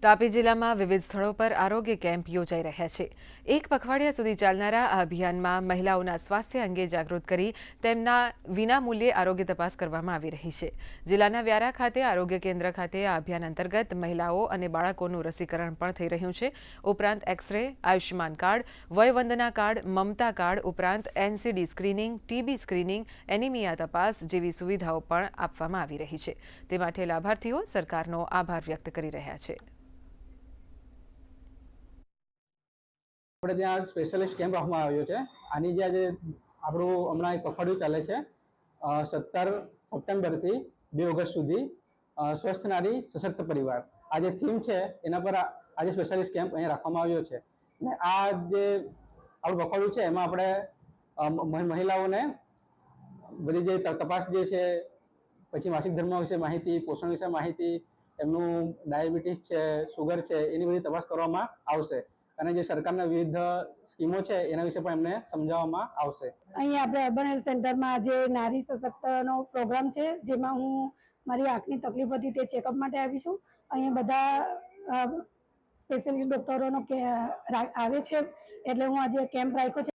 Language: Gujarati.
તાપી જિલ્લામાં વિવિધ સ્થળો પર આરોગ્ય કેમ્પ યોજાઈ રહ્યા છે। એક પખવાડિયા સુધી ચાલનારા આ અભિયાનમાં મહિલાઓના સ્વાસ્થ્ય અંગે જાગૃત કરી તેમના વિનામૂલ્યે આરોગ્ય તપાસ કરવામાં આવી રહી છે। જિલ્લાના વ્યારા ખાતે આરોગ્ય કેન્દ્ર ખાતે આ અભિયાન અંતર્ગત મહિલાઓ અને બાળકોનું રસીકરણ પણ થઈ રહ્યું છે। ઉપરાંત X-ray, Ayushman card, Vayvandana card, મમતા કાર્ડ ઉપરાંત NCD screening, TB screening, anaemia તપાસ જેવી સુવિધાઓ પણ આપવામાં આવી રહી છે। તે માટે લાભાર્થીઓ સરકારનો આભાર વ્યક્ત કરી રહ્યા છે। આપણે ત્યાં સ્પેશિયલિસ્ટ કેમ્પ રાખવામાં આવ્યો છે। આની જે આજે આપણું હમણાં એક પખવાડિયું ચાલે છે 17 સપ્ટેમ્બરથી 2 ઓગસ્ટ સુધી સ્વસ્થ નારી સશક્ત પરિવાર આ જે થીમ છે એના પર આજે સ્પેશિયલિસ્ટ કેમ્પ અહીંયા રાખવામાં આવ્યો છે। અને આ જે આપણું પખવાડિયું છે એમાં આપણે મહિલાઓને બધી જે તપાસ જે છે, પછી માસિક ધર્મ વિશે માહિતી, પોષણ વિશે માહિતી, એમનું ડાયાબિટીસ છે, સુગર છે, એની બધી તપાસ કરવામાં આવશે। અને જે સરકારના વિવિધ સ્કીમો છે એના વિશે પણ એમને સમજાવવામાં આવશે। અહીંયા આપણે અર્બન હેલ્થ સેન્ટરમાં આજે નારી સશક્તનો પ્રોગ્રામ છે, જેમાં હું મારી આંખની તકલીફ હતી તે ચેકઅપ માટે આવી છું। અહીંયા બધા સ્પેશિયલિસ્ટ ડૉક્ટરોનો આવે છે, એટલે હું આજે કેમ્પ રાખ્યો છે।